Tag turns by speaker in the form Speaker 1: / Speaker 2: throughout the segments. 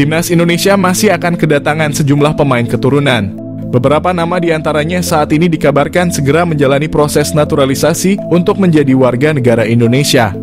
Speaker 1: Timnas Indonesia masih akan kedatangan sejumlah pemain keturunan. Beberapa nama diantaranya saat ini dikabarkan segera menjalani proses naturalisasi untuk menjadi warga negara Indonesia.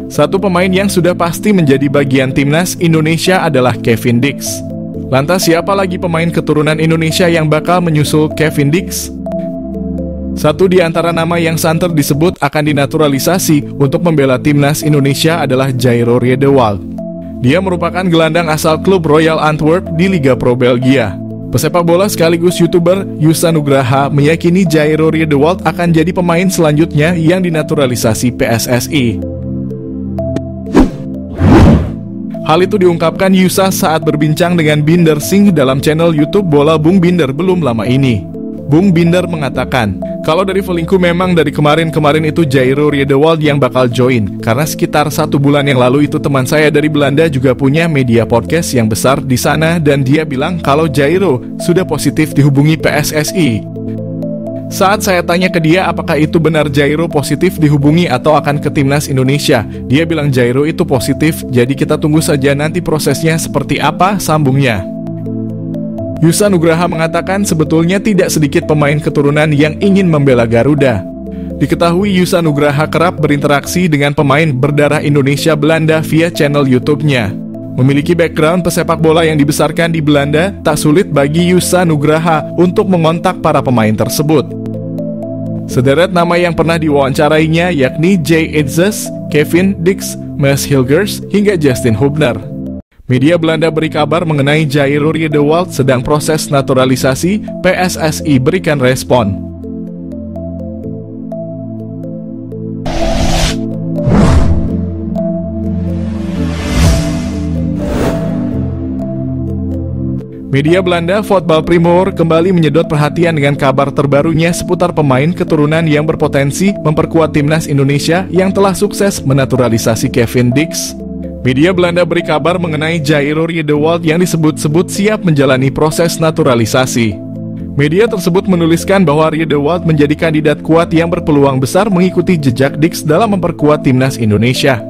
Speaker 1: Satu pemain yang sudah pasti menjadi bagian Timnas Indonesia adalah Kevin Dix. Lantas siapa lagi pemain keturunan Indonesia yang bakal menyusul Kevin Dix? Satu di antara nama yang santer disebut akan dinaturalisasi untuk membela Timnas Indonesia adalah Jairo Riedewald. Dia merupakan gelandang asal klub Royal Antwerp di Liga Pro Belgia. Pesepak bola sekaligus YouTuber Yusa Nugraha meyakini Jairo Riedewald akan jadi pemain selanjutnya yang dinaturalisasi PSSI. Hal itu diungkapkan Yusa saat berbincang dengan Binder Singh dalam channel YouTube Bola Bung Binder belum lama ini. Bung Binder mengatakan, kalau dari Velingku memang dari kemarin itu Jairo Riedewald yang bakal join, karena sekitar 1 bulan yang lalu itu teman saya dari Belanda juga punya media podcast yang besar di sana dan dia bilang kalau Jairo sudah positif dihubungi PSSI. Saat saya tanya ke dia apakah itu benar Jairo positif dihubungi atau akan ke Timnas Indonesia, dia bilang Jairo itu positif, jadi kita tunggu saja nanti prosesnya seperti apa, sambungnya. Yusa Nugraha mengatakan sebetulnya tidak sedikit pemain keturunan yang ingin membela Garuda. Diketahui Yusa Nugraha kerap berinteraksi dengan pemain berdarah Indonesia Belanda via channel YouTube-nya. Memiliki background pesepak bola yang dibesarkan di Belanda, tak sulit bagi Yusa Nugraha untuk mengontak para pemain tersebut. Sederet nama yang pernah diwawancarainya yakni Jay Itzes, Kevin Dix, Mads Hilgers, hingga Justin Hubner. Media Belanda beri kabar mengenai Jairo Riedewald sedang proses naturalisasi, PSSI berikan respon. Media Belanda Voetbal Primeur kembali menyedot perhatian dengan kabar terbarunya seputar pemain keturunan yang berpotensi memperkuat Timnas Indonesia yang telah sukses menaturalisasi Kevin Dix. Media Belanda beri kabar mengenai Jairo Riedewald yang disebut-sebut siap menjalani proses naturalisasi. Media tersebut menuliskan bahwa Riedewald menjadi kandidat kuat yang berpeluang besar mengikuti jejak Dix dalam memperkuat Timnas Indonesia.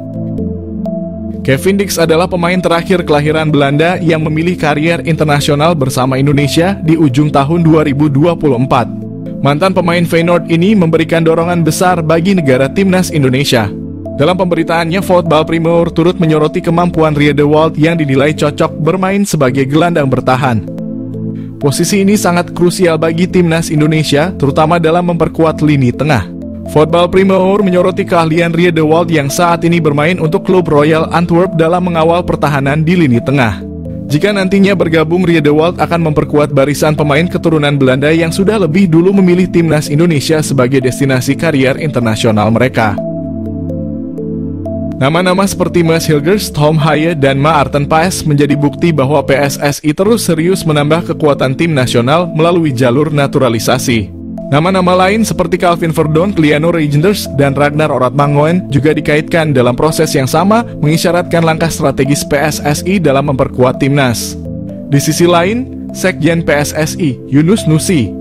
Speaker 1: Kevin Dix adalah pemain terakhir kelahiran Belanda yang memilih karier internasional bersama Indonesia di ujung tahun 2024. Mantan pemain Feyenoord ini memberikan dorongan besar bagi negara Timnas Indonesia. Dalam pemberitaannya, Voetbal Primeur turut menyoroti kemampuan Riedewald yang dinilai cocok bermain sebagai gelandang bertahan. Posisi ini sangat krusial bagi Timnas Indonesia, terutama dalam memperkuat lini tengah. Voetbal Primeur menyoroti keahlian Riedewald yang saat ini bermain untuk klub Royal Antwerp dalam mengawal pertahanan di lini tengah. Jika nantinya bergabung, Riedewald akan memperkuat barisan pemain keturunan Belanda yang sudah lebih dulu memilih Timnas Indonesia sebagai destinasi karier internasional mereka. Nama-nama seperti Mads Hilgers, Tom Haye, dan Maarten Paes menjadi bukti bahwa PSSI terus serius menambah kekuatan tim nasional melalui jalur naturalisasi. Nama-nama lain seperti Calvin Verdon, Kliano Reijnders, dan Ragnar Oratmangoen juga dikaitkan dalam proses yang sama mengisyaratkan langkah strategis PSSI dalam memperkuat timnas. Di sisi lain, Sekjen PSSI, Yunus Nusi,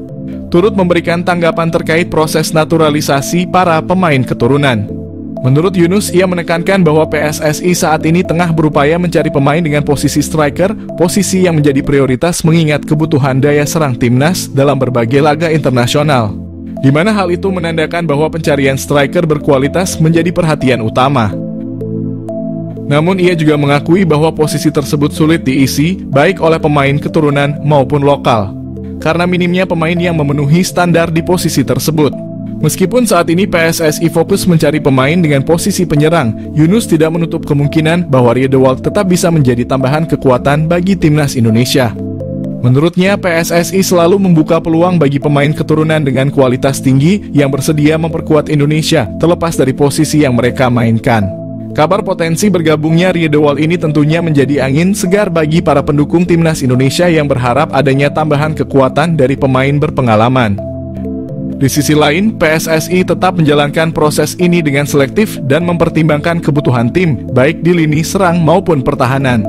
Speaker 1: turut memberikan tanggapan terkait proses naturalisasi para pemain keturunan. Menurut Yunus, ia menekankan bahwa PSSI saat ini tengah berupaya mencari pemain dengan posisi striker, posisi yang menjadi prioritas mengingat kebutuhan daya serang timnas dalam berbagai laga internasional. Di mana hal itu menandakan bahwa pencarian striker berkualitas menjadi perhatian utama. Namun ia juga mengakui bahwa posisi tersebut sulit diisi, baik oleh pemain keturunan maupun lokal, karena minimnya pemain yang memenuhi standar di posisi tersebut. Meskipun saat ini PSSI fokus mencari pemain dengan posisi penyerang, Yunus tidak menutup kemungkinan bahwa Riedewald tetap bisa menjadi tambahan kekuatan bagi Timnas Indonesia. Menurutnya, PSSI selalu membuka peluang bagi pemain keturunan dengan kualitas tinggi yang bersedia memperkuat Indonesia, terlepas dari posisi yang mereka mainkan. Kabar potensi bergabungnya Riedewald ini tentunya menjadi angin segar bagi para pendukung Timnas Indonesia yang berharap adanya tambahan kekuatan dari pemain berpengalaman. Di sisi lain, PSSI tetap menjalankan proses ini dengan selektif dan mempertimbangkan kebutuhan tim, baik di lini serang maupun pertahanan.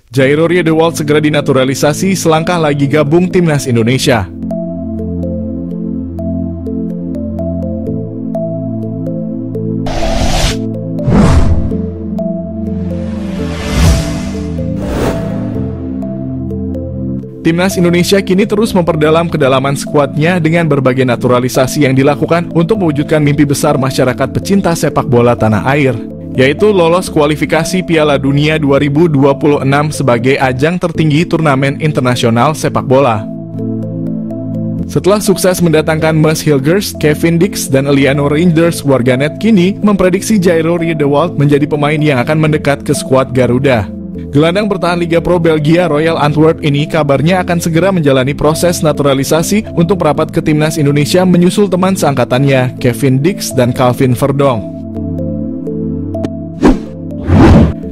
Speaker 1: Jairo Riedewald segera dinaturalisasi selangkah lagi gabung Timnas Indonesia. Timnas Indonesia kini terus memperdalam kedalaman skuadnya dengan berbagai naturalisasi yang dilakukan untuk mewujudkan mimpi besar masyarakat pecinta sepak bola tanah air, yaitu lolos kualifikasi Piala Dunia 2026 sebagai ajang tertinggi turnamen internasional sepak bola. Setelah sukses mendatangkan Mads Hilgers, Kevin Dix, dan Eliano Reinders, warganet kini memprediksi Jairo Riedewald menjadi pemain yang akan mendekat ke skuad Garuda. Gelandang bertahan Liga Pro Belgia Royal Antwerp ini kabarnya akan segera menjalani proses naturalisasi untuk merapat ke timnas Indonesia menyusul teman seangkatannya, Kevin Dix dan Calvin Verdonk.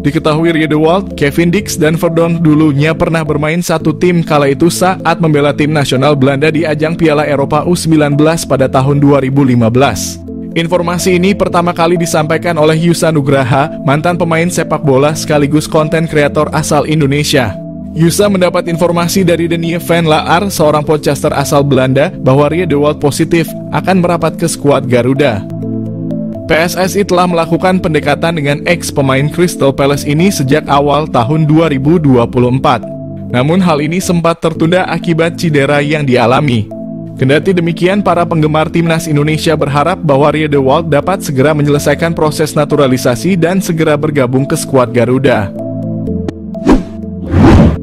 Speaker 1: Diketahui Riedewald, Kevin Dix, dan Verdonk dulunya pernah bermain satu tim kala itu saat membela tim nasional Belanda di ajang Piala Eropa U19 pada tahun 2015. Informasi ini pertama kali disampaikan oleh Yusa Nugraha, mantan pemain sepak bola sekaligus konten kreator asal Indonesia. Yusa mendapat informasi dari Denie van Laar, seorang podcaster asal Belanda, bahwa Riedewald positif akan merapat ke skuad Garuda. PSSI telah melakukan pendekatan dengan ex-pemain Crystal Palace ini sejak awal tahun 2024. Namun hal ini sempat tertunda akibat cedera yang dialami. Kendati demikian, para penggemar timnas Indonesia berharap bahwa Riedewald dapat segera menyelesaikan proses naturalisasi dan segera bergabung ke skuad Garuda.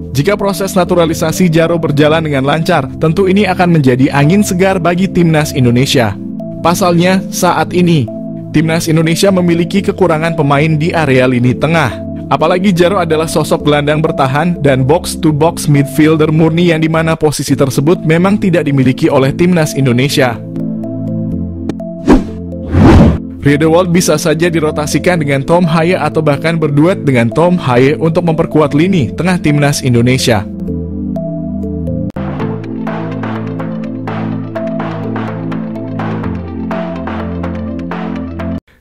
Speaker 1: Jika proses naturalisasi Jaro berjalan dengan lancar, tentu ini akan menjadi angin segar bagi timnas Indonesia. Pasalnya, saat ini, timnas Indonesia memiliki kekurangan pemain di area lini tengah. Apalagi Jaro adalah sosok gelandang bertahan dan box-to-box midfielder murni yang dimana posisi tersebut memang tidak dimiliki oleh timnas Indonesia. Riedewald bisa saja dirotasikan dengan Tom Haye atau bahkan berduet dengan Tom Haye untuk memperkuat lini tengah timnas Indonesia.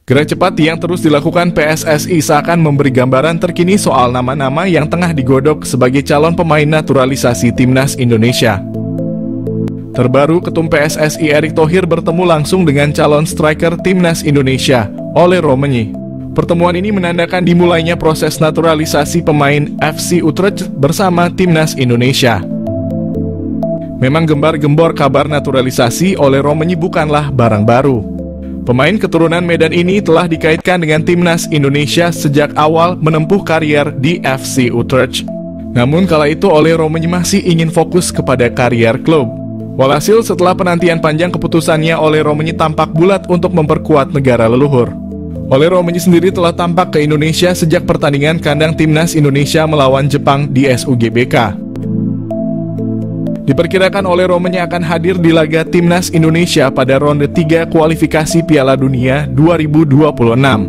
Speaker 1: Gerak cepat yang terus dilakukan PSSI seakan memberi gambaran terkini soal nama-nama yang tengah digodok sebagai calon pemain naturalisasi timnas Indonesia. Terbaru, Ketum PSSI Erick Thohir bertemu langsung dengan calon striker timnas Indonesia, Ole Rommenyi. Pertemuan ini menandakan dimulainya proses naturalisasi pemain FC Utrecht bersama timnas Indonesia. Memang gembar-gembor kabar naturalisasi Ole Rommenyi bukanlah barang baru. Pemain keturunan Medan ini telah dikaitkan dengan timnas Indonesia sejak awal menempuh karier di FC Utrecht. Namun kala itu Ole Rommenyi masih ingin fokus kepada karier klub. Walhasil setelah penantian panjang keputusannya, Ole Rommenyi tampak bulat untuk memperkuat negara leluhur. Ole Rommenyi sendiri telah tampak ke Indonesia sejak pertandingan kandang timnas Indonesia melawan Jepang di SUGBK. Diperkirakan Ole Rommenyi akan hadir di laga timnas Indonesia pada ronde 3 kualifikasi Piala Dunia 2026.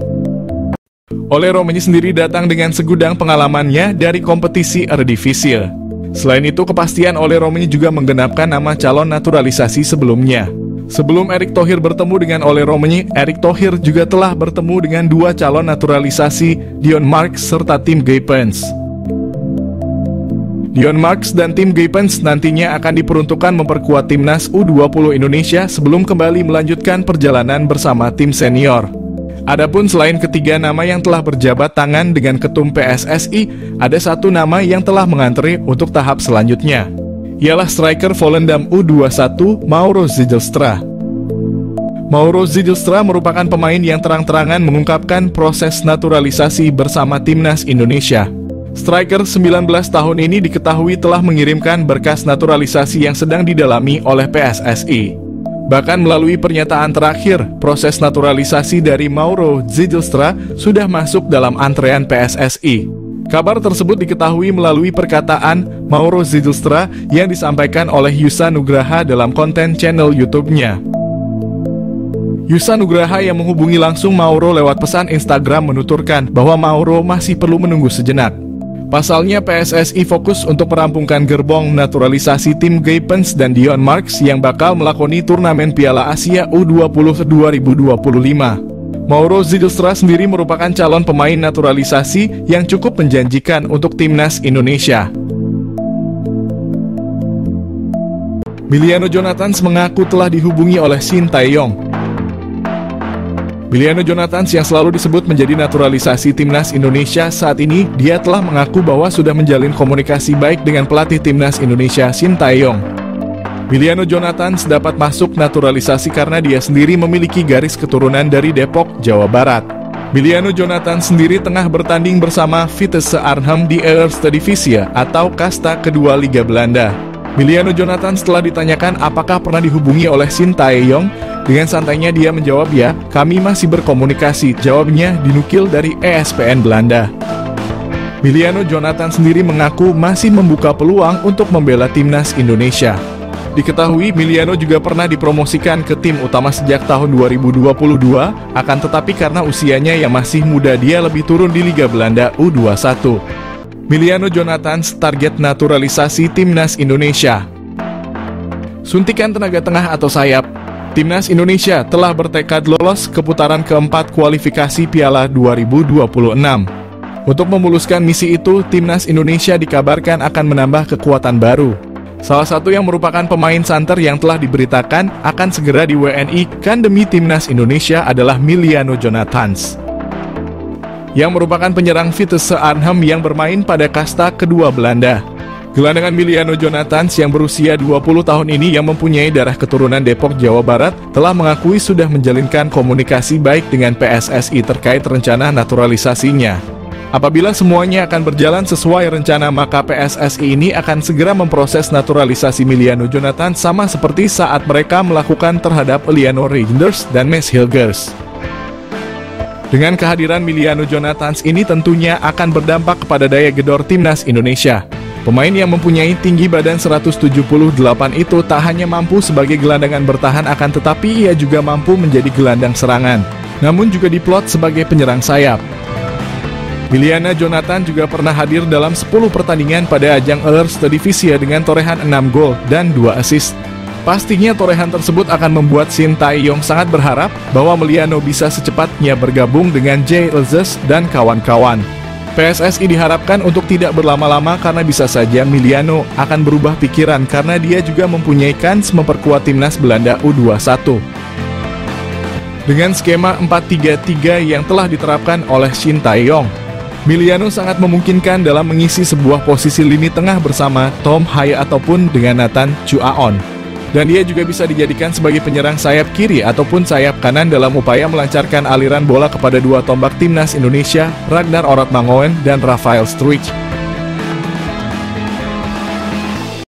Speaker 1: Ole Rommenyi sendiri datang dengan segudang pengalamannya dari kompetisi Eredivisie. Selain itu, kepastian Ole Rommenyi juga menggenapkan nama calon naturalisasi sebelumnya. Sebelum Erick Thohir bertemu dengan Ole Rommenyi, Erick Thohir juga telah bertemu dengan dua calon naturalisasi, Dion Marks serta Tim Geipens. Dion Marks dan Tim Geipens nantinya akan diperuntukkan memperkuat timnas U20 Indonesia sebelum kembali melanjutkan perjalanan bersama tim senior. Adapun selain ketiga nama yang telah berjabat tangan dengan Ketum PSSI, ada satu nama yang telah mengantri untuk tahap selanjutnya. Ialah striker Volendam U21 Mauro Zijlstra. Mauro Zijlstra merupakan pemain yang terang-terangan mengungkapkan proses naturalisasi bersama timnas Indonesia. Striker 19 tahun ini diketahui telah mengirimkan berkas naturalisasi yang sedang didalami oleh PSSI. Bahkan melalui pernyataan terakhir, proses naturalisasi dari Mauro Zijlstra sudah masuk dalam antrean PSSI. Kabar tersebut diketahui melalui perkataan Mauro Zijlstra yang disampaikan oleh Yusa Nugraha dalam konten channel YouTube-nya. Yusa Nugraha yang menghubungi langsung Mauro lewat pesan Instagram menuturkan bahwa Mauro masih perlu menunggu sejenak. Pasalnya PSSI fokus untuk merampungkan gerbong naturalisasi Tim Geipens dan Dion Marks yang bakal melakoni turnamen Piala Asia U20 2025. Mauro Zijlstra sendiri merupakan calon pemain naturalisasi yang cukup menjanjikan untuk timnas Indonesia. Miliano Jonathans mengaku telah dihubungi oleh Shin Tae-yong. Miliano Jonathans yang selalu disebut menjadi naturalisasi timnas Indonesia saat ini, dia telah mengaku bahwa sudah menjalin komunikasi baik dengan pelatih timnas Indonesia Shin Tae-yong. Miliano Jonathans dapat masuk naturalisasi karena dia sendiri memiliki garis keturunan dari Depok, Jawa Barat. Miliano Jonathans sendiri tengah bertanding bersama Vitesse Arnhem di Eerste Divisie atau kasta kedua Liga Belanda. Miliano Jonathans telah ditanyakan apakah pernah dihubungi oleh Shin Tae-yong. Dengan santainya dia menjawab, "Ya, kami masih berkomunikasi." Jawabnya dinukil dari ESPN Belanda. Miliano Jonathans sendiri mengaku masih membuka peluang untuk membela timnas Indonesia. Diketahui Miliano juga pernah dipromosikan ke tim utama sejak tahun 2022, akan tetapi karena usianya yang masih muda dia lebih turun di Liga Belanda U21. Miliano Jonathans target naturalisasi timnas Indonesia. Suntikan tenaga tengah atau sayap. Timnas Indonesia telah bertekad lolos ke putaran keempat kualifikasi Piala 2026. Untuk memuluskan misi itu, Timnas Indonesia dikabarkan akan menambah kekuatan baru. Salah satu yang merupakan pemain santer yang telah diberitakan akan segera di WNI kan demi Timnas Indonesia adalah Miliano Jonathans, yang merupakan penyerang Vitesse Arnhem yang bermain pada kasta kedua Belanda. Gelandangan Miliano Jonathans yang berusia 20 tahun ini yang mempunyai darah keturunan Depok, Jawa Barat, telah mengakui sudah menjalinkan komunikasi baik dengan PSSI terkait rencana naturalisasinya. Apabila semuanya akan berjalan sesuai rencana, maka PSSI ini akan segera memproses naturalisasi Miliano Jonathans sama seperti saat mereka melakukan terhadap Eleanor Reijnders dan Mees Hilgers. Dengan kehadiran Miliano Jonathans ini tentunya akan berdampak kepada daya gedor timnas Indonesia. Pemain yang mempunyai tinggi badan 178 itu tak hanya mampu sebagai gelandangan bertahan, akan tetapi ia juga mampu menjadi gelandang serangan, namun juga diplot sebagai penyerang sayap. Miliano Jonathans juga pernah hadir dalam 10 pertandingan pada ajang Eerste Divisie dengan torehan 6 gol dan 2 assist. Pastinya torehan tersebut akan membuat Shin Tae-yong sangat berharap bahwa Miliano bisa secepatnya bergabung dengan Jay Elzes dan kawan-kawan. PSSI diharapkan untuk tidak berlama-lama karena bisa saja Miliano akan berubah pikiran karena dia juga mempunyai kans memperkuat timnas Belanda U21. Dengan skema 4-3-3 yang telah diterapkan oleh Shin Tae-yong, Miliano sangat memungkinkan dalam mengisi sebuah posisi lini tengah bersama Tom Haye ataupun dengan Nathan Chuaon. Dan dia juga bisa dijadikan sebagai penyerang sayap kiri ataupun sayap kanan dalam upaya melancarkan aliran bola kepada dua tombak timnas Indonesia, Ragnar Orotmangoen dan Rafael Struijk.